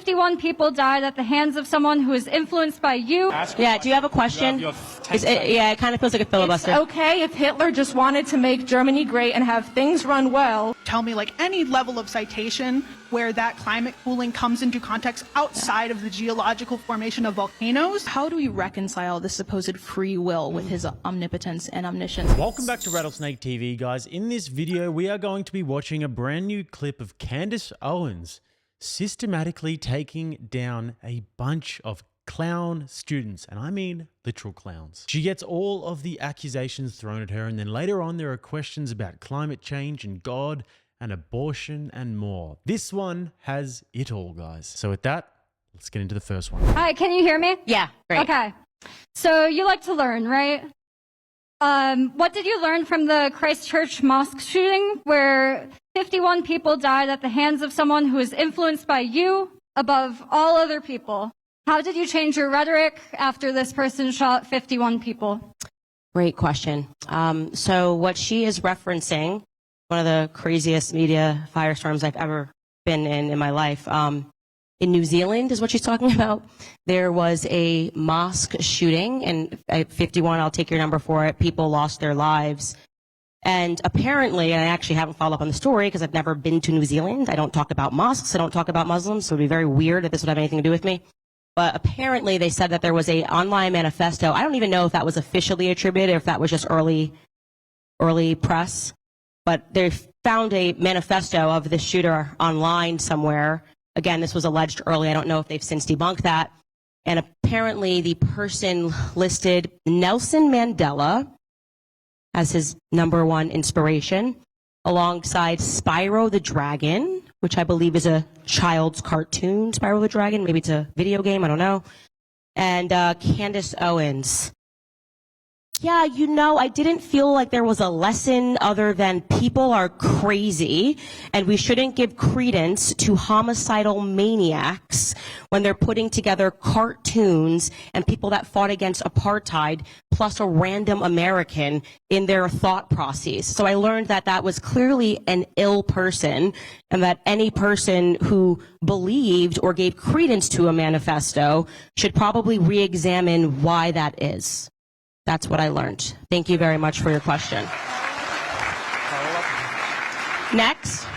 51 people died at the hands of someone who is influenced by you. Yeah, do you have a question? Yeah, it kind of feels like a filibuster. It's okay if Hitler just wanted to make Germany great and have things run well. Tell me, like, any level of citation where that climate cooling comes into context outside of the geological formation of volcanoes. How do we reconcile the supposed free will with his omnipotence and omniscience? Welcome back to Rattlesnake TV, guys. In this video, we are going to be watching a brand new clip of Candace Owens systematically taking down a bunch of clown students, and I mean literal clowns. She gets all of the accusations thrown at her, and then later on there are questions about climate change and God and abortion and more. This one has it all, guys. So with that, let's get into the first one. Hi, can you hear me? Yeah, great. Okay. So you like to learn, right? What did you learn from the Christchurch mosque shooting where 51 people died at the hands of someone who is influenced by you above all other people? How did you change your rhetoric after this person shot 51 people? Great question. So what she is referencing, one of the craziest media firestorms I've ever been in my life, in New Zealand is what she's talking about. There was a mosque shooting, and at 51, I'll take your number for it, people lost their lives. And apparently, and I actually haven't followed up on the story because I've never been to New Zealand. I don't talk about mosques. I don't talk about Muslims, so it would be very weird if this would have anything to do with me. But apparently they said that there was a online manifesto. I don't even know if that was officially attributed or if that was just early press. But they found a manifesto of the shooter online somewhere. Again, this was alleged early. I don't know if they've since debunked that. And apparently the person listed Nelson Mandela as his #1 inspiration, alongside Spyro the Dragon, which I believe is a child's cartoon, Spyro the Dragon. Maybe it's a video game, I don't know. And Candace Owens. Yeah, you know, I didn't feel like there was a lesson other than people are crazy and we shouldn't give credence to homicidal maniacs when they're putting together cartoons and people that fought against apartheid plus a random American in their thought process. So I learned that that was clearly an ill person and that any person who believed or gave credence to a manifesto should probably re-examine why that is. That's what I learned. Thank you very much for your question. Next.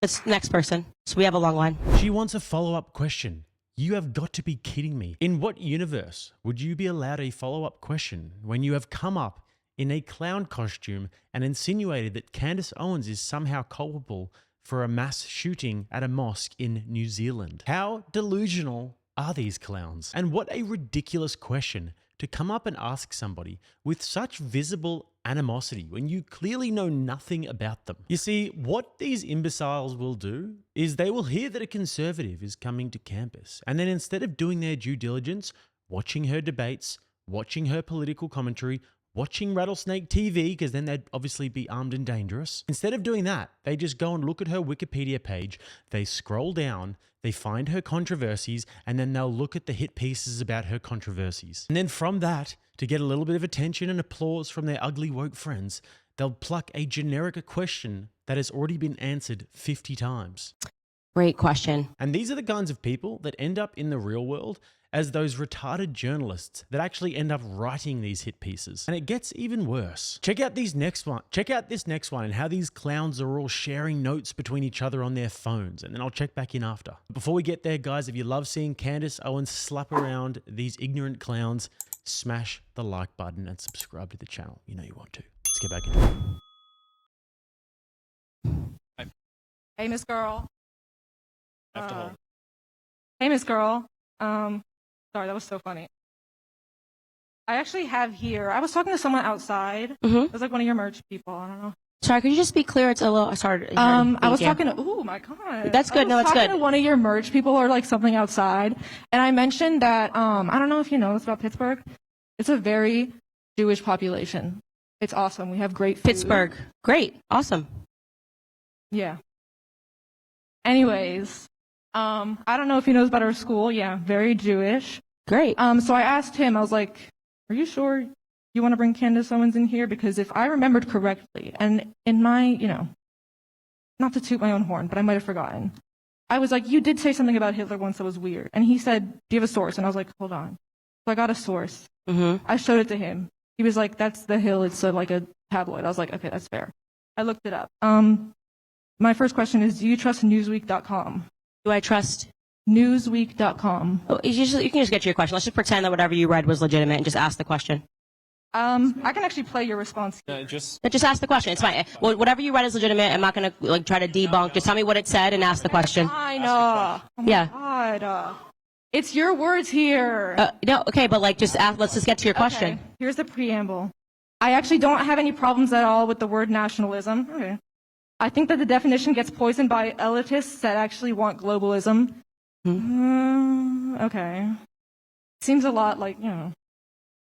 It's next person. So we have a long line. She wants a follow-up question. You have got to be kidding me. In what universe would you be allowed a follow-up question when you have come up in a clown costume and insinuated that Candace Owens is somehow culpable for a mass shooting at a mosque in New Zealand? How delusional are these clowns? And what a ridiculous question to come up and ask somebody with such visible animosity when you clearly know nothing about them. You see, what these imbeciles will do is they will hear that a conservative is coming to campus, and then instead of doing their due diligence, watching her debates, watching her political commentary, watching Rattlesnake TV, because then they'd obviously be armed and dangerous. Instead of doing that, they just go and look at her Wikipedia page, they scroll down, they find her controversies, and then they'll look at the hit pieces about her controversies. And then from that, to get a little bit of attention and applause from their ugly woke friends, they'll pluck a generic question that has already been answered 50 times. Great question. And these are the kinds of people that end up in the real world as those retarded journalists that actually end up writing these hit pieces. And it gets even worse. Check out this next one and how these clowns are all sharing notes between each other on their phones. And then I'll check back in after. Before we get there, guys, if you love seeing Candace Owens slap around these ignorant clowns, smash the like button and subscribe to the channel. You know you want to. Let's get back into it. Hey, Miss Girl. Hey, Miss Girl. Sorry, that was so funny. I actually have here, I was talking to someone outside. It was like one of your merch people, I don't know. Sorry, could you just be clear? It's a little hard. I was talking to, oh my God. That's good, no, that's good. I was talking to one of your merch people or like something outside, and I mentioned that, I don't know if you know this about Pittsburgh. It's a very Jewish population. It's awesome. We have great food. Pittsburgh. Great. Awesome. Yeah. Anyways, I don't know if he knows about our school. Yeah, very Jewish. Great. So I asked him, I was like, are you sure you want to bring Candace Owens in here? Because if I remembered correctly, and in my, not to toot my own horn, but I might have forgotten. I was like, you did say something about Hitler once that was weird. And he said, do you have a source? And I was like, hold on. So I got a source. I showed it to him. He was like, that's The Hill. It's like a tabloid. I was like, okay, that's fair. I looked it up. My first question is, do you trust Newsweek.com? Do I trust? Newsweek.com. Oh, you can just get to your question. Let's just pretend that whatever you read was legitimate and just ask the question. I can actually play your response. Just ask the question. It's fine. Well, whatever you read is legitimate. I'm not going to try to debunk. Just tell me what it said and ask the question. I know. Oh my Yeah. God. It's your words here. No, okay, but just ask. Let's just get to your question. Okay. Here's the preamble. I actually don't have any problems at all with the word nationalism. Okay. I think that the definition gets poisoned by elitists that actually want globalism. Okay. Seems a lot like,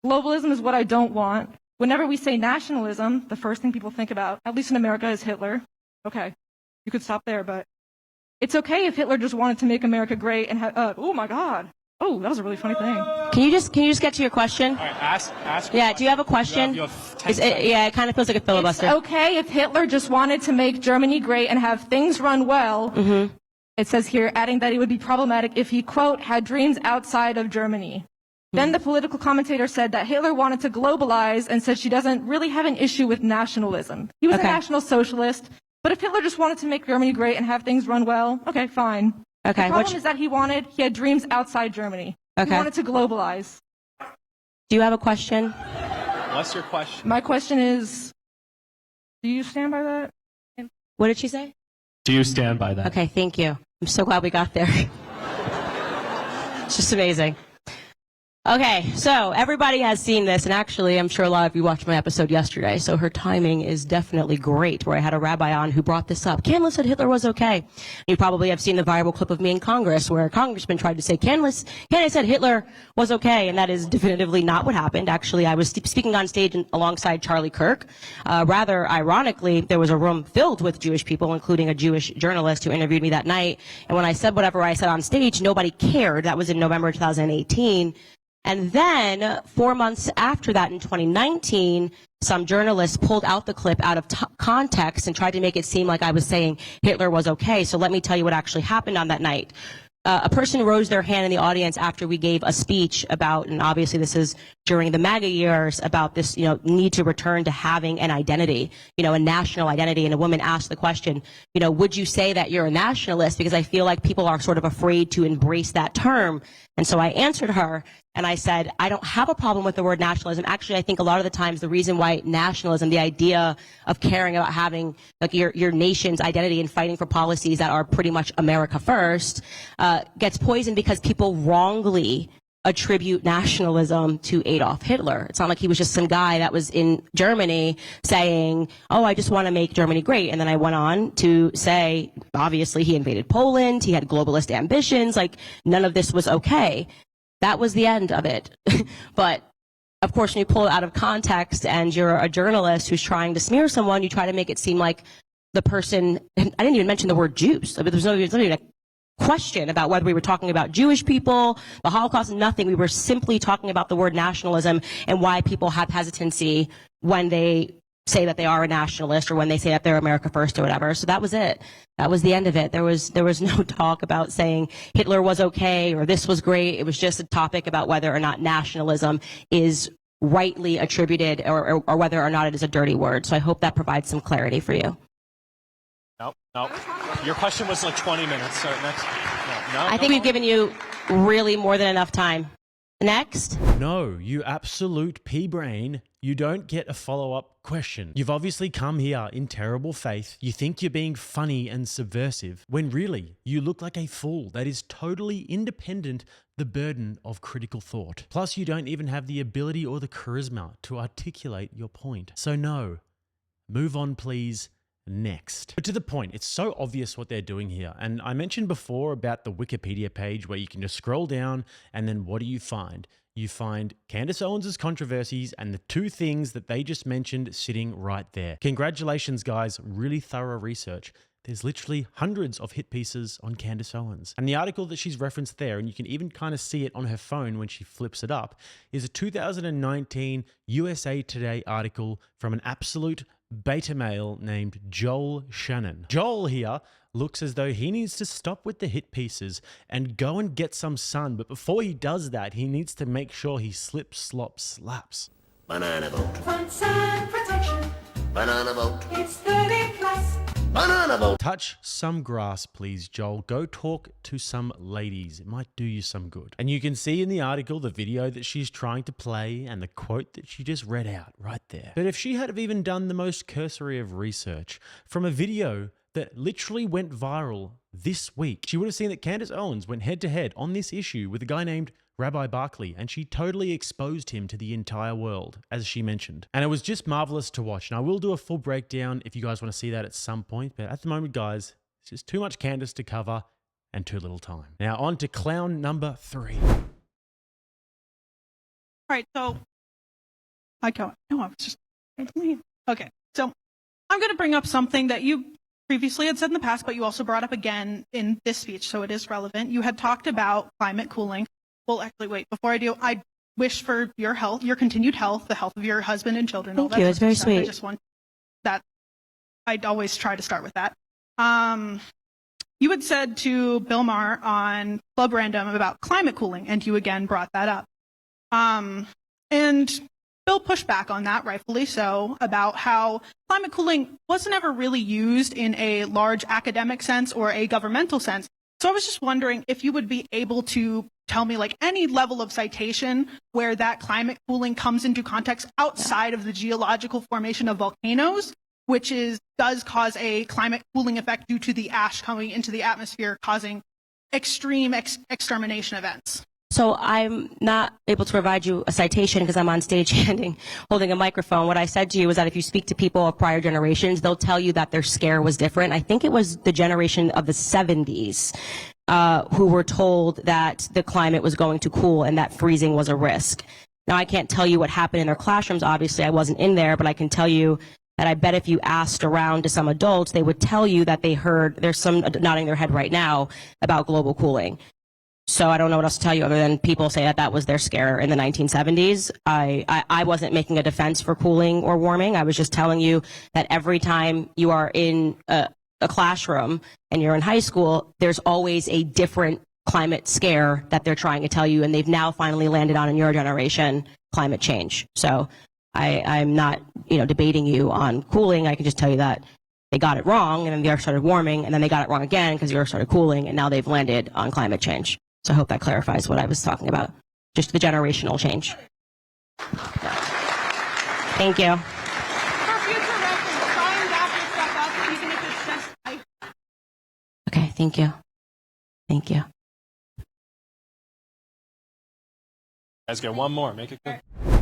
globalism is what I don't want. Whenever we say nationalism, the first thing people think about, at least in America, is Hitler. Okay. You could stop there, but it's okay if Hitler just wanted to make America great and have, oh my God. Oh, that was a really funny thing. Can you just get to your question? All right, ask. Yeah, do you have a question? You have 10 yeah, it kind of feels like a filibuster. It's okay if Hitler just wanted to make Germany great and have things run well. It says here, adding that it would be problematic if he, quote, had dreams outside of Germany. Then the political commentator said that Hitler wanted to globalize and said she doesn't really have an issue with nationalism. He was a national socialist, but if Hitler just wanted to make Germany great and have things run well, okay, fine. Okay. The problem is that he had dreams outside Germany. Okay. He wanted to globalize. Do you have a question? What's your question? My question is, do you stand by that? What did she say? Do you stand by that? Okay, thank you. I'm so glad we got there. It's just amazing. Okay, so everybody has seen this, and actually, I'm sure a lot of you watched my episode yesterday, so her timing is definitely great, where I had a rabbi on who brought this up. Candace said Hitler was okay. You probably have seen the viral clip of me in Congress, where a congressman tried to say, Candace said Hitler was okay, and that is definitively not what happened. Actually, I was speaking on stage alongside Charlie Kirk. Rather ironically, there was a room filled with Jewish people, including a Jewish journalist who interviewed me that night, and when I said whatever I said on stage, nobody cared. That was in November 2018. And then 4 months after that, in 2019, some journalists pulled out the clip out of context and tried to make it seem like I was saying Hitler was okay. So let me tell you what actually happened on that night. A person rose their hand in the audience after we gave a speech about, and obviously this is during the MAGA years, about this, need to return to having an identity, a national identity. And a woman asked the question, would you say that you're a nationalist? Because I feel like people are sort of afraid to embrace that term. And so I answered her and I said, I don't have a problem with the word nationalism. Actually, I think a lot of the times the reason why nationalism, the idea of caring about having like your nation's identity and fighting for policies that are pretty much America first, gets poisoned because people wrongly attribute nationalism to Adolf Hitler. It's not like he was just some guy that was in Germany saying, oh, I just want to make Germany great. And then I went on to say, obviously he invaded Poland, he had globalist ambitions, like none of this was okay. That was the end of it. But of course, when you pull it out of context and you're a journalist who's trying to smear someone, you try to make it seem like the person, and I didn't even mention the word Jews. I mean, there's not even a question about whether we were talking about Jewish people, the Holocaust, nothing. We were simply talking about the word nationalism and why people have hesitancy when they say that they are a nationalist or when they say that they're America first or whatever. So that was it. That was the end of it. There was no talk about saying Hitler was okay or this was great. It was just a topic about whether or not nationalism is rightly attributed or whether or not it is a dirty word. So I hope that provides some clarity for you. Nope. Your question was like 20 minutes. So next. I think we've given you really more than enough time. Next. No, you absolute pea-brain. You don't get a follow-up question. You've obviously come here in terrible faith. You think you're being funny and subversive, when really, you look like a fool that is totally independent the burden of critical thought. Plus, you don't even have the ability or the charisma to articulate your point. So no, move on please. Next. But to the point, it's so obvious what they're doing here. And I mentioned before about the Wikipedia page where you can just scroll down and then what do you find? You find Candace Owens' controversies and the two things that they just mentioned sitting right there. Congratulations, guys. Really thorough research. There's literally hundreds of hit pieces on Candace Owens. And the article that she's referenced there, and you can even kind of see it on her phone when she flips it up, is a 2019 USA Today article from an absolute beta male named Joel Shannon. Joel here looks as though he needs to stop with the hit pieces and go and get some sun. But before he does that, he needs to make sure he slips, slops, slaps. Banana boat. Front side protection. Banana boat. It's 30 plus. Banana boat. Touch some grass, please, Joel. Go talk to some ladies. It might do you some good. And you can see in the article the video that she's trying to play and the quote that she just read out right there. But if she had have even done the most cursory of research from a video that literally went viral this week, she would have seen that Candace Owens went head to head on this issue with a guy named Rabbi Barkley, and she totally exposed him to the entire world, as she mentioned. And it was just marvelous to watch. And I will do a full breakdown if you guys want to see that at some point. But at the moment, guys, it's just too much Candace to cover and too little time. Now on to clown number 3. All right, so I go. No, I was just okay. So I'm going to bring up something that you previously had said in the past, but you also brought up again in this speech, so it is relevant. You had talked about climate cooling. Well, actually, wait. Before I do, I wish for your health, your continued health, the health of your husband and children. Thank you. It's very sweet. I just want that. I'd always try to start with that. You had said to Bill Maher on Club Random about climate cooling, and you again brought that up. And Bill pushed back on that, rightfully so, about how climate cooling wasn't ever really used in a large academic sense or a governmental sense. So I was just wondering if you would be able to tell me like any level of citation where that climate cooling comes into context outside of the geological formation of volcanoes, which does cause a climate cooling effect due to the ash coming into the atmosphere, causing extreme extermination events. So I'm not able to provide you a citation because I'm on stage holding a microphone. What I said to you is that if you speak to people of prior generations, they'll tell you that their scare was different. I think it was the generation of the 70s who were told that the climate was going to cool and that freezing was a risk. Now, I can't tell you what happened in their classrooms. Obviously, I wasn't in there, but I can tell you that I bet if you asked around to some adults, they would tell you that they heard, there's some nodding their head right now, about global cooling. So I don't know what else to tell you other than people say that that was their scare in the 1970s. I wasn't making a defense for cooling or warming. I was just telling you that every time you are in a classroom and you're in high school, there's always a different climate scare that they're trying to tell you, and they've now finally landed on in your generation climate change. So I'm not, debating you on cooling. I can just tell you that they got it wrong, and then the earth started warming, and then they got it wrong again because the earth started cooling, and now they've landed on climate change. So I hope that clarifies what I was talking about, just the generational change. Yeah. Thank you. For future reference, try and wrap your stuff up, even if it's just Okay, thank you. Thank you. Guys, get one more. Make it good.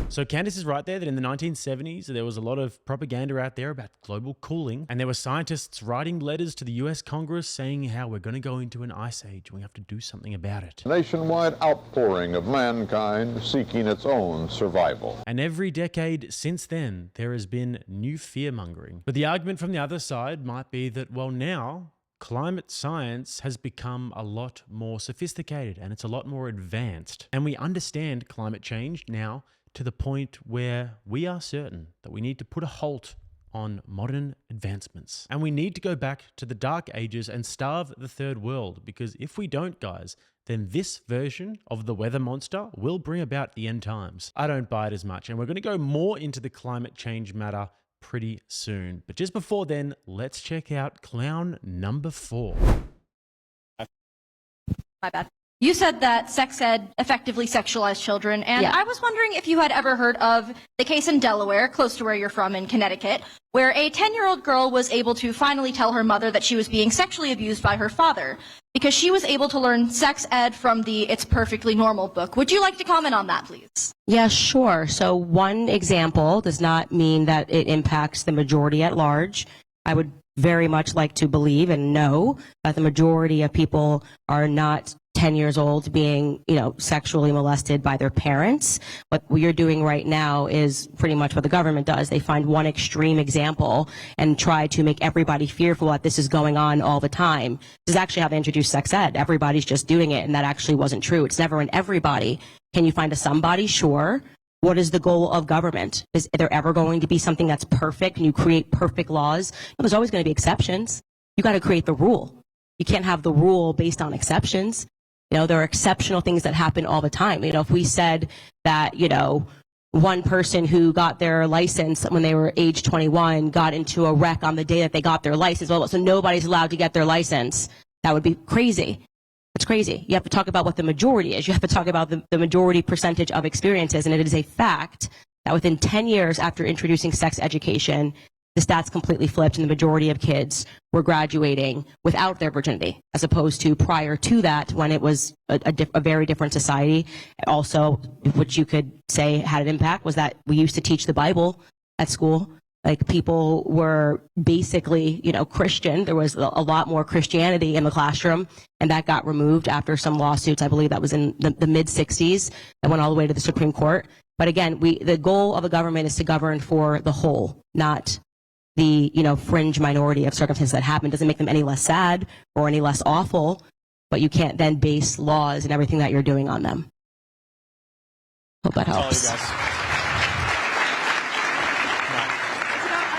So Candace is right there that in the 1970s, there was a lot of propaganda out there about global cooling. And there were scientists writing letters to the US Congress saying how we're going to go into an ice age and we have to do something about it. Nationwide outpouring of mankind seeking its own survival. And every decade since then, there has been new fear-mongering. But the argument from the other side might be that, well, now climate science has become a lot more sophisticated and it's a lot more advanced. And we understand climate change now to the point where we are certain that we need to put a halt on modern advancements. And we need to go back to the dark ages and starve the third world, because if we don't, guys, then this version of the weather monster will bring about the end times. I don't buy it as much, and we're going to go more into the climate change matter pretty soon. But just before then, let's check out clown number 4. My bad. You said that sex ed effectively sexualized children, and Yeah. I was wondering if you had ever heard of the case in Delaware, close to where you're from in Connecticut, where a 10-year-old girl was able to finally tell her mother that she was being sexually abused by her father because she was able to learn sex ed from the It's Perfectly Normal book. Would you like to comment on that, please? Yeah, sure. So one example does not mean that it impacts the majority at large. I would very much like to believe and know that the majority of people are not 10 years old being, sexually molested by their parents. What you're doing right now is pretty much what the government does. They find one extreme example and try to make everybody fearful that this is going on all the time. This is actually how they introduced sex ed. Everybody's just doing it, and that actually wasn't true. It's never in everybody. Can you find a somebody? Sure. What is the goal of government? Is there ever going to be something that's perfect and you create perfect laws? Well, there's always going to be exceptions. You got to create the rule. You can't have the rule based on exceptions. You know, there are exceptional things that happen all the time. You know, if we said that, you know, one person who got their license when they were age 21 got into a wreck on the day that they got their license, well, so nobody's allowed to get their license, that would be crazy. That's crazy. You have to talk about what the majority is. You have to talk about the majority percentage of experiences, and it is a fact that within 10 years after introducing sex education, the stats completely flipped, and the majority of kids were graduating without their virginity, as opposed to prior to that, when it was a very different society. Also, which you could say had an impact, was that we used to teach the Bible at school. Like, people were basically, you know, Christian. There was a lot more Christianity in the classroom, and that got removed after some lawsuits. I believe that was in the mid-'60s that went all the way to the Supreme Court. But again, the goal of the government is to govern for the whole, not the, you know, fringe minority of circumstances that happen. Doesn't make them any less sad or any less awful, but you can't then base laws and everything that you're doing on them. Hope that helps.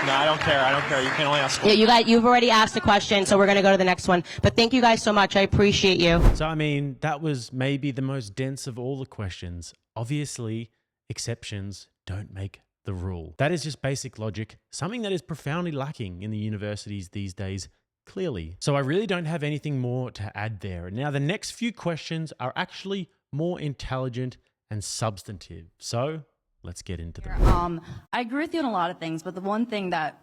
No, I don't care. I don't care. You can only ask. Yeah, you've already asked a question, so we're going to go to the next one. But thank you guys so much. I appreciate you. So, I mean, that was maybe the most dense of all the questions. Obviously, exceptions don't make the rule. That is just basic logic, something that is profoundly lacking in the universities these days, clearly. So I really don't have anything more to add there. Now, the next few questions are actually more intelligent and substantive. So let's get into them. I agree with you on a lot of things, but the one thing that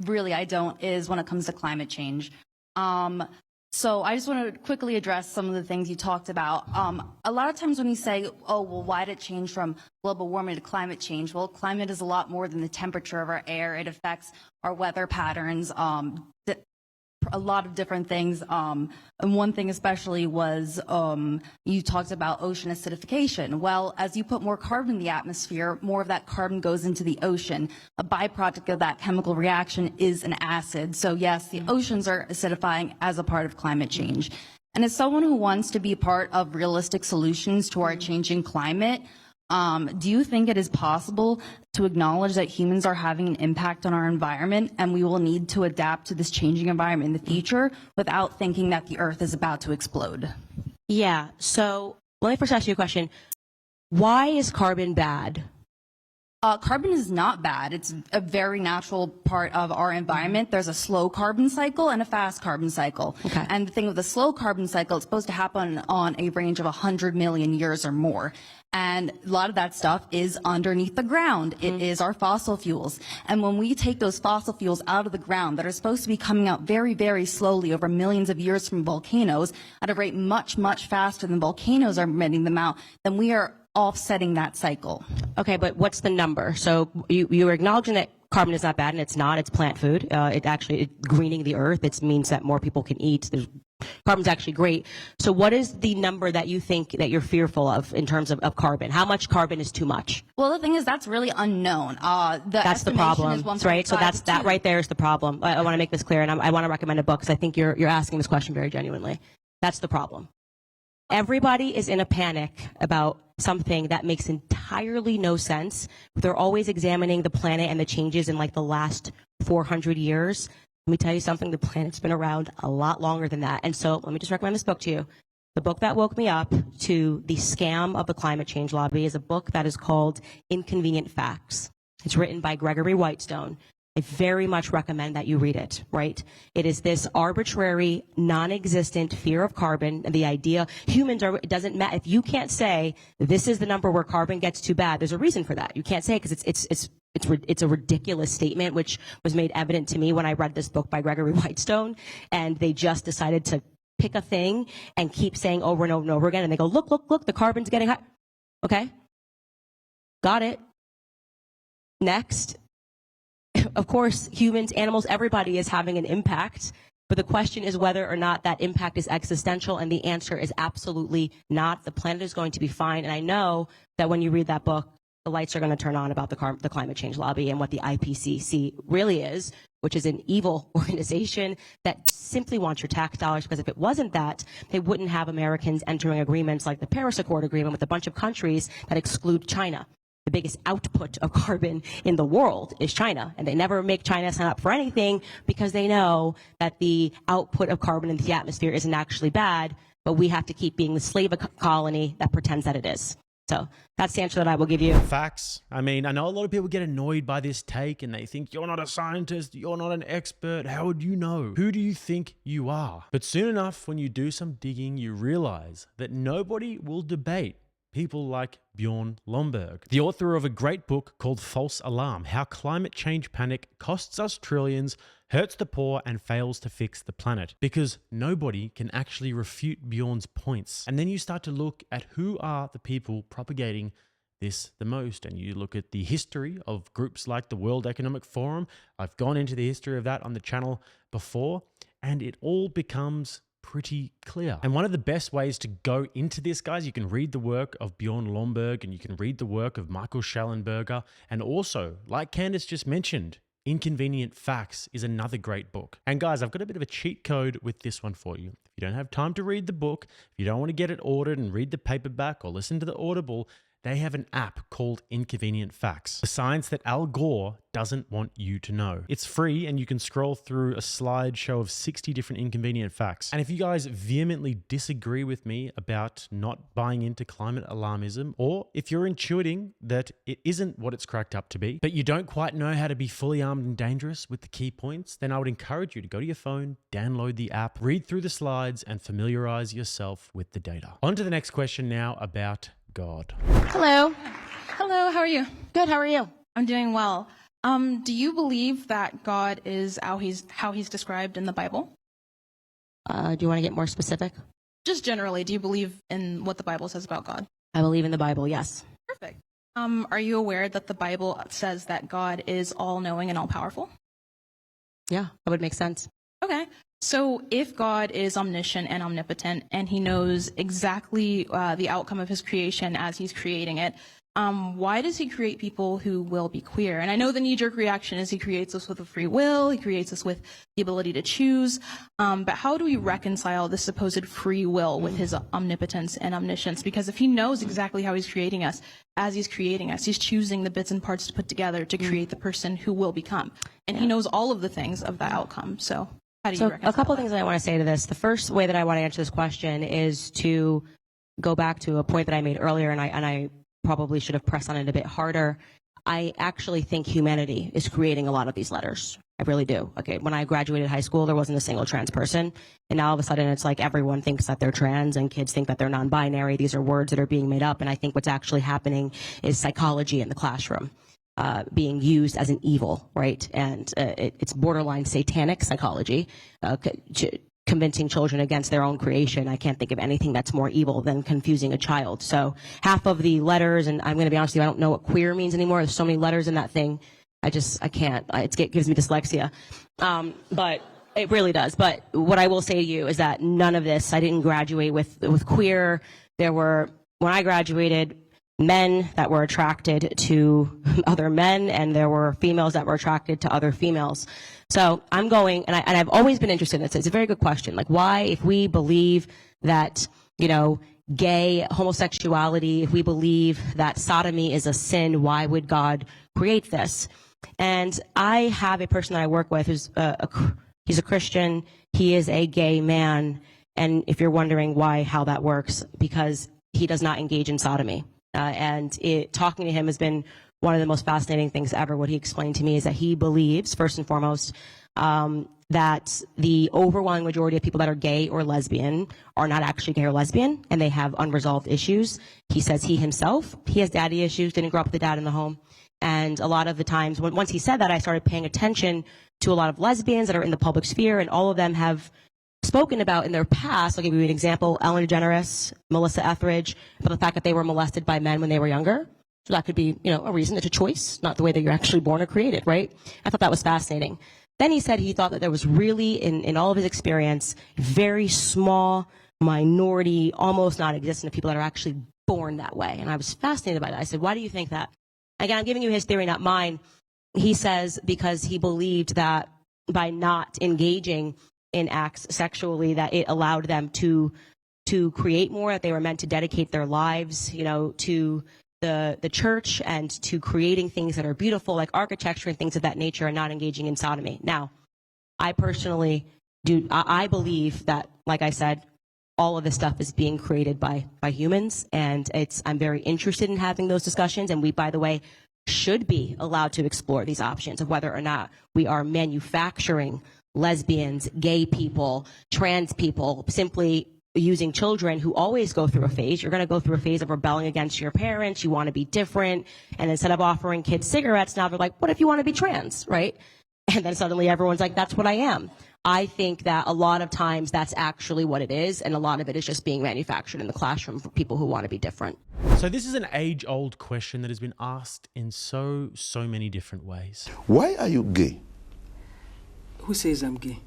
really I don't is when it comes to climate change. So I just want to quickly address some of the things you talked about. A lot of times when you say, oh, well, why did it change from global warming to climate change? Well, climate is a lot more than the temperature of our air. It affects our weather patterns, a lot of different things. And one thing especially was you talked about ocean acidification. Well, as you put more carbon in the atmosphere, more of that carbon goes into the ocean. A byproduct of that chemical reaction is an acid. So yes, the oceans are acidifying as a part of climate change. And as someone who wants to be part of realistic solutions to our changing climate, do you think it is possible to acknowledge that humans are having an impact on our environment and we will need to adapt to this changing environment in the future without thinking that the Earth is about to explode? Yeah, so let me first ask you a question. Why is carbon bad? Carbon is not bad. It's a very natural part of our environment. There's a slow carbon cycle and a fast carbon cycle. Okay. And the thing with the slow carbon cycle, it's supposed to happen on a range of 100 million years or more. And a lot of that stuff is underneath the ground. It is our fossil fuels. And when we take those fossil fuels out of the ground that are supposed to be coming out very, very slowly over millions of years from volcanoes at a rate much, much faster than volcanoes are emitting them out, then we are offsetting that cycle. Okay, but what's the number? So you are acknowledging that carbon is not bad, and it's not. It's plant food. It greening the earth. It means that more people can eat. Carbon's actually great. So what is the number that you think that you're fearful of in terms of carbon? How much carbon is too much? Well, the thing is, that's really unknown. That's the problem, right? So that right there is the problem. I want to make this clear, and I want to recommend a book because I think you're asking this question very genuinely. That's the problem. Everybody is in a panic about something that makes entirely no sense. They're always examining the planet and the changes in like the last 400 years. Let me tell you something, the planet's been around a lot longer than that. And so let me just recommend this book to you. The book that woke me up to the scam of the climate change lobby is a book that is called Inconvenient Facts. It's written by Gregory Whitestone. I very much recommend that you read it, right? It is this arbitrary, non-existent fear of carbon, and the idea humans are, it doesn't matter. If you can't say this is the number where carbon gets too bad, there's a reason for that. You can't say it because it's a ridiculous statement, which was made evident to me when I read this book by Gregory Whitestone, and they just decided to pick a thing and keep saying over and over and over again, and they go, look, the carbon's getting high. Okay, got it. Next. Of course, humans, animals, everybody is having an impact, but the question is whether or not that impact is existential, and the answer is absolutely not. The planet is going to be fine, and I know that when you read that book, the lights are going to turn on about the climate change lobby and what the IPCC really is, which is an evil organization that simply wants your tax dollars, because if it wasn't that, they wouldn't have Americans entering agreements like the Paris Accord agreement with a bunch of countries that exclude China. the biggest output of carbon in the world is China. And they never make China sign up for anything because they know that the output of carbon into the atmosphere isn't actually bad, but we have to keep being the slave colony that pretends that it is. So that's the answer that I will give you. Facts. I mean, I know a lot of people get annoyed by this take and they think you're not a scientist, you're not an expert, how would you know? Who do you think you are? But soon enough, when you do some digging, you realize that nobody will debate people like Bjorn Lomborg, the author of a great book called False Alarm: How Climate Change Panic Costs Us Trillions, Hurts the Poor, and Fails to Fix the Planet. Because nobody can actually refute Bjorn's points. And then you start to look at who are the people propagating this the most, and you look at the history of groups like the World Economic Forum. I've gone into the history of that on the channel before, and it all becomes pretty clear. And one of the best ways to go into this, guys, you can read the work of Bjorn Lomborg and you can read the work of Michael Schellenberger. And also, like Candace just mentioned, Inconvenient Facts is another great book. And guys, I've got a bit of a cheat code with this one for you. If you don't have time to read the book, if you don't want to get it ordered and read the paperback or listen to the Audible, they have an app called Inconvenient Facts, the science that Al Gore doesn't want you to know. It's free and you can scroll through a slideshow of 60 different inconvenient facts. And if you guys vehemently disagree with me about not buying into climate alarmism, or if you're intuiting that it isn't what it's cracked up to be, but you don't quite know how to be fully armed and dangerous with the key points, then I would encourage you to go to your phone, download the app, read through the slides, and familiarize yourself with the data. On to the next question now about God. Hello. Hello, how are you? Good, how are you? I'm doing well. Do you believe that God is how he's described in the Bible? Do you want to get more specific? Just generally, do you believe in what the Bible says about God? I believe in the Bible, yes. Perfect. Are you aware that the Bible says that God is all-knowing and all-powerful? Yeah, that would make sense. Okay. So if God is omniscient and omnipotent and he knows exactly the outcome of his creation as he's creating it, why does he create people who will be queer? And I know the knee-jerk reaction is he creates us with a free will, he creates us with the ability to choose, but how do we reconcile this supposed free will with his omnipotence and omniscience? Because if he knows exactly how he's creating us, as he's creating us, he's choosing the bits and parts to put together to create the person who will become. And he knows all of the things of that outcome. So how do you reconcile a couple that? things that I want to say to this. The first way that I want to answer this question is to go back to a point that I made earlier, and I probably should have pressed on it a bit harder. I actually think humanity is creating a lot of these letters. I really do. Okay, when I graduated high school, there wasn't a single trans person, and now all of a sudden it's like everyone thinks that they're trans, and kids think that they're non-binary. These are words that are being made up, and I think what's actually happening is psychology in the classroom. Being used as an evil, right? And it's borderline satanic psychology, convincing children against their own creation. I can't think of anything that's more evil than confusing a child. So half of the letters, and I'm going to be honest with you, I don't know what queer means anymore. There's so many letters in that thing. I can't. It gives me dyslexia. But it really does. But what I will say to you is that none of this, I didn't graduate with queer. There were, when I graduated, men that were attracted to other men, and there were females that were attracted to other females. So I'm going, and I've always been interested in this. It's a very good question. Like, why, if we believe that, gay homosexuality, if we believe that sodomy is a sin, why would God create this? And I have a person that I work with who's he's a Christian. He is a gay man. And if you're wondering how that works, because he does not engage in sodomy. Talking to him has been one of the most fascinating things ever. What he explained to me is that he believes, first and foremost, that the overwhelming majority of people that are gay or lesbian are not actually gay or lesbian, and they have unresolved issues. He says he himself, he has daddy issues, didn't grow up with a dad in the home. And a lot of the times, once he said that, I started paying attention to a lot of lesbians that are in the public sphere, and all of them have spoken about in their past. I'll give you an example: Ellen DeGeneres, Melissa Etheridge, about the fact that they were molested by men when they were younger. So that could be, a reason. It's a choice, not the way that you're actually born or created, right? I thought that was fascinating. Then he said he thought that there was really, in all of his experience, very small minority, almost non-existent, of people that are actually born that way. And I was fascinated by that. I said, why do you think that? Again, I'm giving you his theory, not mine. He says because he believed that by not engaging in acts sexually, that it allowed them to create more, that they were meant to dedicate their lives, to the church and to creating things that are beautiful, like architecture and things of that nature, and not engaging in sodomy. Now, I personally I believe that, like I said, all of this stuff is being created by humans, and I'm very interested in having those discussions. And we, by the way, should be allowed to explore these options of whether or not we are manufacturing lesbians, gay people, trans people, simply using children who always go through a phase. You're going to go through a phase of rebelling against your parents. You want to be different. And instead of offering kids cigarettes, now they're like, what if you want to be trans, right? And then suddenly everyone's like, that's what I am. I think that a lot of times that's actually what it is, and a lot of it is just being manufactured in the classroom for people who want to be different. So this is an age-old question that has been asked in so many different ways. Why are you gay? Who says I'm gay?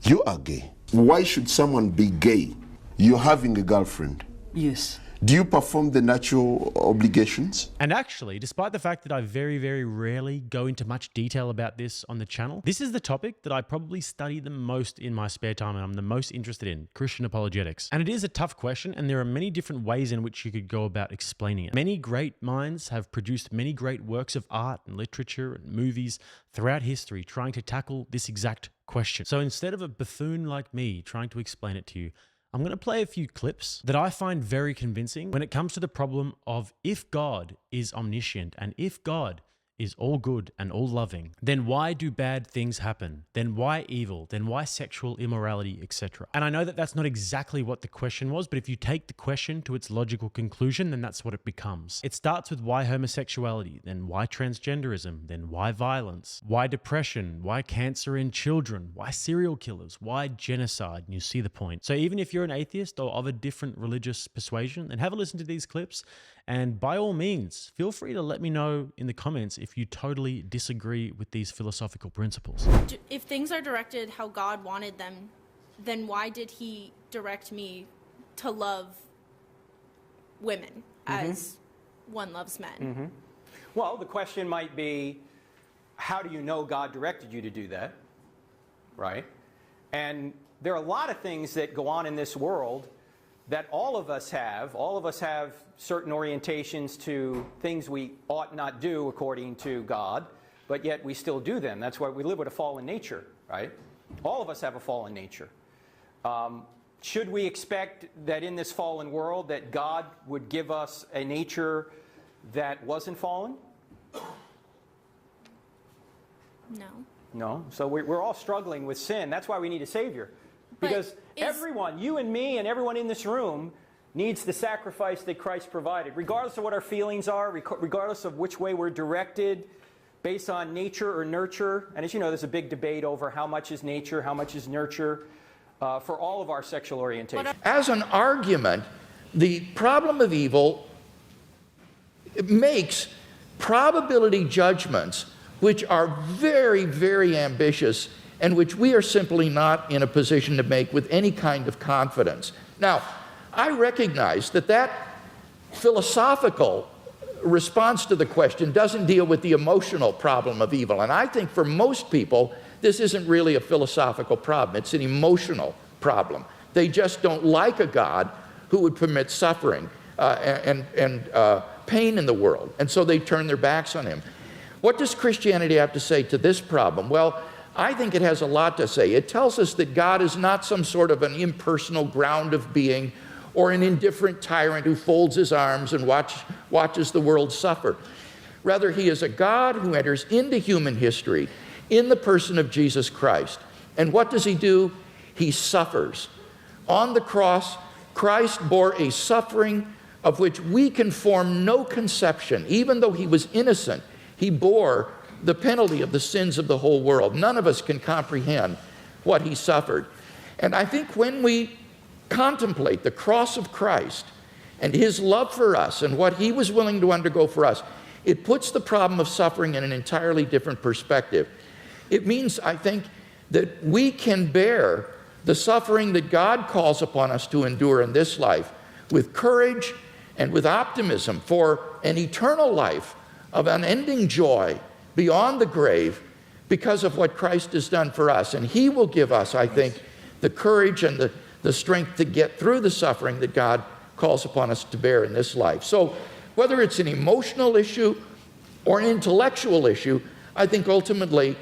You are gay. Why should someone be gay? You're having a girlfriend. Yes. Do you perform the natural obligations? And actually, despite the fact that I very rarely go into much detail about this on the channel, this is the topic that I probably study the most in my spare time, and I'm the most interested in, Christian apologetics. And it is a tough question, and there are many different ways in which you could go about explaining it. Many great minds have produced many great works of art and literature and movies throughout history trying to tackle this exact question. So instead of a buffoon like me trying to explain it to you, I'm going to play a few clips that I find very convincing when it comes to the problem of if God is omniscient and if God is all good and all loving, then why do bad things happen? Then why evil? Then why sexual immorality, etc.? And I know that that's not exactly what the question was, but if you take the question to its logical conclusion, then that's what it becomes. It starts with why homosexuality, then why transgenderism, then why violence, why depression, why cancer in children, why serial killers, why genocide, and you see the point. So even if you're an atheist or of a different religious persuasion, then have a listen to these clips. And by all means, feel free to let me know in the comments if you totally disagree with these philosophical principles. If things are directed how God wanted them, then why did he direct me to love women as one loves men? Well, the question might be, how do you know God directed you to do that? Right? And there are a lot of things that go on in this world that all of us have certain orientations to things we ought not do according to God, but yet we still do them. That's why we live with a fallen nature, right? All of us have a fallen nature. Should we expect that in this fallen world that God would give us a nature that wasn't fallen? No. No. So we're all struggling with sin. That's why we need a Savior. Because everyone, you and me and everyone in this room, needs the sacrifice that Christ provided, regardless of what our feelings are, regardless of which way we're directed, based on nature or nurture. And as you know, there's a big debate over how much is nature, how much is nurture, for all of our sexual orientation. As an argument, the problem of evil makes probability judgments which are very ambitious and which we are simply not in a position to make with any kind of confidence. Now, I recognize that that philosophical response to the question doesn't deal with the emotional problem of evil. And I think for most people, this isn't really a philosophical problem. It's an emotional problem. They just don't like a God who would permit suffering and pain in the world. And so they turn their backs on him. What does Christianity have to say to this problem? Well, I think it has a lot to say. It tells us that God is not some sort of an impersonal ground of being or an indifferent tyrant who folds his arms and watches the world suffer. Rather, he is a God who enters into human history in the person of Jesus Christ. And what does he do? He suffers. On the cross, Christ bore a suffering of which we can form no conception. Even though he was innocent, he bore the penalty of the sins of the whole world. None of us can comprehend what he suffered. And I think when we contemplate the cross of Christ and his love for us and what he was willing to undergo for us, it puts the problem of suffering in an entirely different perspective. It means, I think, that we can bear the suffering that God calls upon us to endure in this life with courage and with optimism for an eternal life of unending joy beyond the grave because of what Christ has done for us. And he will give us, I think, the courage and the strength to get through the suffering that God calls upon us to bear in this life. So whether it's an emotional issue or an intellectual issue, I think ultimately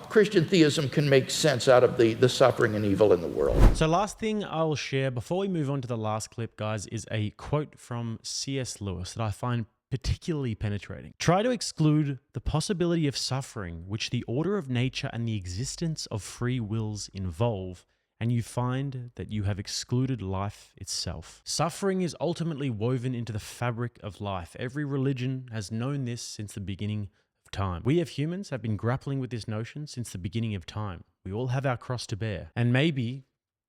Christian theism can make sense out of the suffering and evil in the world. So last thing I'll share before we move on to the last clip, guys, is a quote from C.S. Lewis that I find particularly penetrating. Try to exclude the possibility of suffering which the order of nature and the existence of free wills involve, and you find that you have excluded life itself. Suffering is ultimately woven into the fabric of life. Every religion has known this since the beginning of time. We as humans have been grappling with this notion since the beginning of time. We all have our cross to bear, and maybe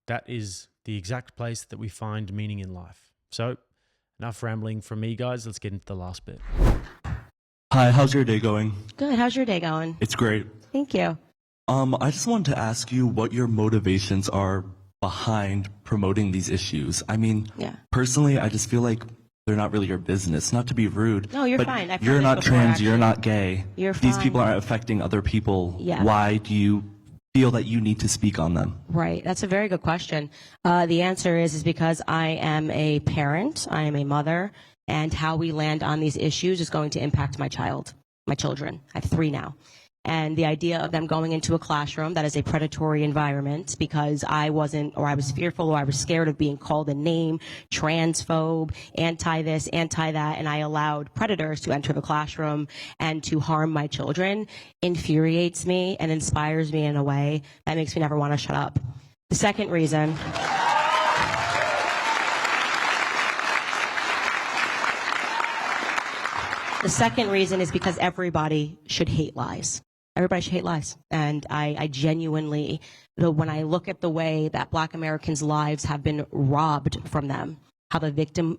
that is the exact place that we find meaning in life. So, enough rambling from me, guys. Let's get into the last bit. Hi, how's your day going? Good. How's your day going? It's great. Thank you. I just wanted to ask you what your motivations are behind promoting these issues. I mean, personally, I just feel like they're not really your business. Not to be rude. No, you're but fine. I've you're heard not this before, trans, actually. you're not gay. You're These fine. people aren't affecting other people. Yeah. Why do you feel that you need to speak on them? Right. That's a very good question. The answer is because I am a parent, I am a mother, and how we land on these issues is going to impact my children. I have 3 now. And the idea of them going into a classroom that is a predatory environment because I was fearful or I was scared of being called a name, transphobe, anti-this, anti-that, and I allowed predators to enter the classroom and to harm my children infuriates me and inspires me in a way that makes me never want to shut up. The second reason... The second reason is because everybody should hate lies. Everybody should hate lies. And I genuinely, when I look at the way that Black Americans' lives have been robbed from them, how the victim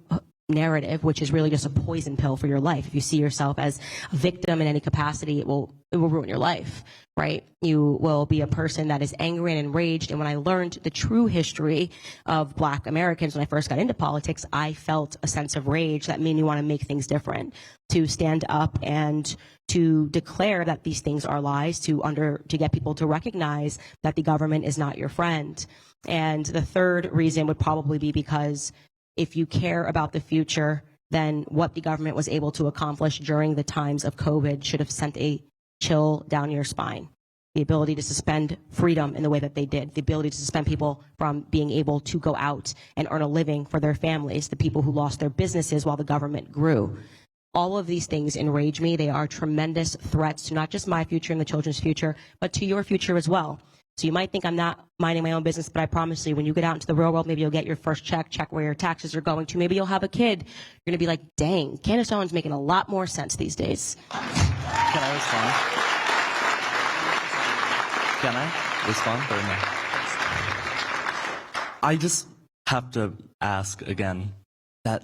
narrative, which is really just a poison pill for your life. If you see yourself as a victim in any capacity, it will ruin your life, right? You will be a person that is angry and enraged. And when I learned the true history of Black Americans when I first got into politics, I felt a sense of rage that made me want to make things different, to stand up and to declare that these things are lies, to get people to recognize that the government is not your friend. And the third reason would probably be because if you care about the future, then what the government was able to accomplish during the times of COVID should have sent a chill down your spine. The ability to suspend freedom in the way that they did, the ability to suspend people from being able to go out and earn a living for their families, the people who lost their businesses while the government grew. All of these things enrage me. They are tremendous threats to not just my future and the children's future, but to your future as well. So you might think I'm not minding my own business, but I promise you, when you get out into the real world, maybe you'll get your first check where your taxes are going to. Maybe you'll have a kid. You're going to be like, dang, Candace Owens making a lot more sense these days. Can I respond? Can I respond or no? I just have to ask again that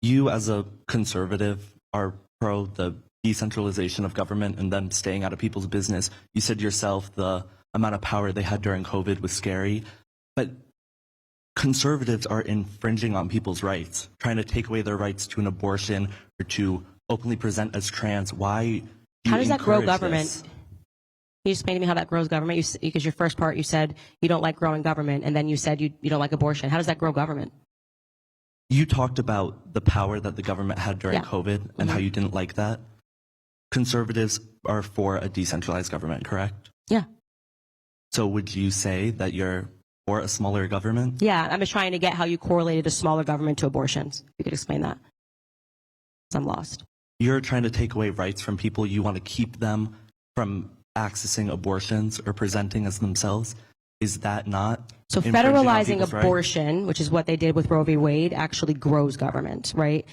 you as a conservative are pro the decentralization of government and them staying out of people's business. You said yourself the amount of power they had during COVID was scary, but conservatives are infringing on people's rights, trying to take away their rights to an abortion or to openly present as trans. Why? How does that grow government? Can you explain to me how that grows government? Because your first part, you said you don't like growing government, and then you said you don't like abortion. How does that grow government? You talked about the power that the government had during COVID and how you didn't like that. Conservatives are for a decentralized government, correct? Yeah. So would you say that you're for a smaller government? Yeah, I'm just trying to get how you correlated a smaller government to abortions. If you could explain that. I'm lost. You're trying to take away rights from people. You want to keep them from accessing abortions or presenting as themselves. Is that not? So infringing on federalizing people's abortion, rights? which is what they did with Roe v. Wade, actually grows government, right?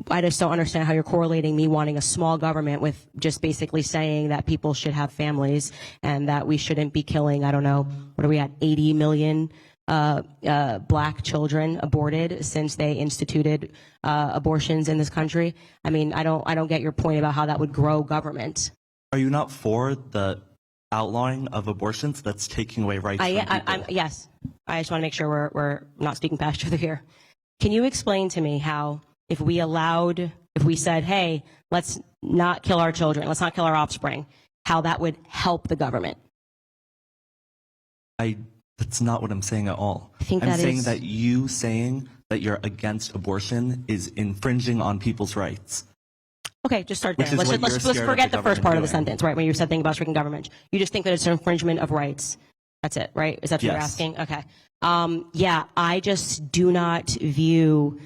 I just don't understand how you're correlating me wanting a small government with just basically saying that people should have families and that we shouldn't be killing, I don't know, what are we at, 80 million Black children aborted since they instituted abortions in this country. I mean, I don't get your point about how that would grow government. Are you not for the outlawing of abortions that's taking away rights from people? Yes. I just want to make sure we're not speaking past each other here. Can you explain to me how if we said, hey, let's not kill our children, let's not kill our offspring, how that would help the government? That's not what I'm saying at all. I think I'm that saying is- that you saying that you're against abortion is infringing on people's rights. Okay, just start there. Which is what Let's you're scared forget of the the first part of the government sentence, right? When you said thing about stricken government. You just think that it's an infringement of rights. That's it, right? Is that what you're Yes. asking? Okay. Yeah, I just do not view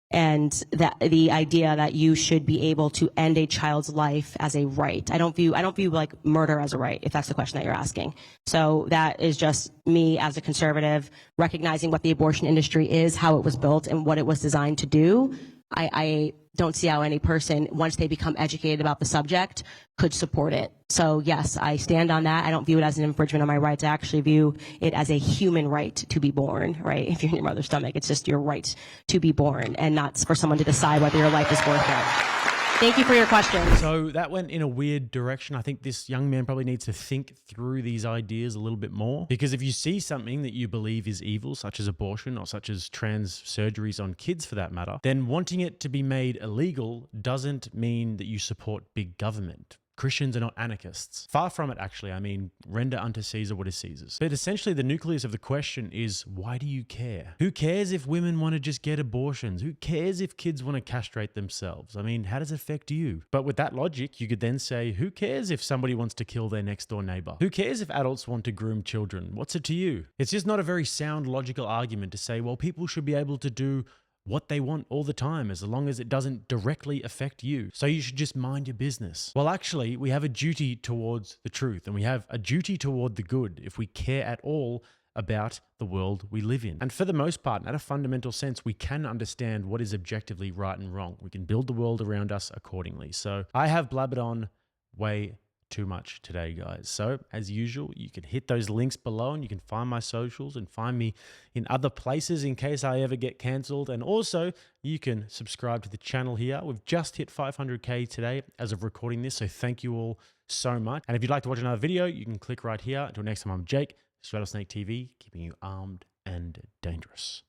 and that the idea that you should be able to end a child's life as a right. I don't view like murder as a right, if that's the question that you're asking. So that is just me as a conservative recognizing what the abortion industry is, how it was built, and what it was designed to do. I don't see how any person, once they become educated about the subject, could support it. So yes, I stand on that. I don't view it as an infringement on my rights. I actually view it as a human right to be born, right? If you're in your mother's stomach, it's just your right to be born and not for someone to decide whether your life is worth it. Thank you for your question. So that went in a weird direction. I think this young man probably needs to think through these ideas a little bit more, because if you see something that you believe is evil, such as abortion or such as trans surgeries on kids for that matter, then wanting it to be made illegal doesn't mean that you support big government. Christians are not anarchists. Far from it, actually. I mean, render unto Caesar what is Caesar's. But essentially, the nucleus of the question is, why do you care? Who cares if women want to just get abortions? Who cares if kids want to castrate themselves? I mean, how does it affect you? But with that logic, you could then say, who cares if somebody wants to kill their next door neighbor? Who cares if adults want to groom children? What's it to you? It's just not a very sound, logical argument to say, well, people should be able to do what they want all the time as long as it doesn't directly affect you. So you should just mind your business. Well, actually, we have a duty towards the truth, and we have a duty toward the good if we care at all about the world we live in. And for the most part, at a fundamental sense, we can understand what is objectively right and wrong. We can build the world around us accordingly. So I have blabbered on way too much today, guys. So as usual, you can hit those links below and you can find my socials and find me in other places in case I ever get cancelled. And also you can subscribe to the channel here. We've just hit 500K today as of recording this. So thank you all so much. And if you'd like to watch another video, you can click right here. Until next time, I'm Jake. This is Rattlesnake TV, keeping you armed and dangerous.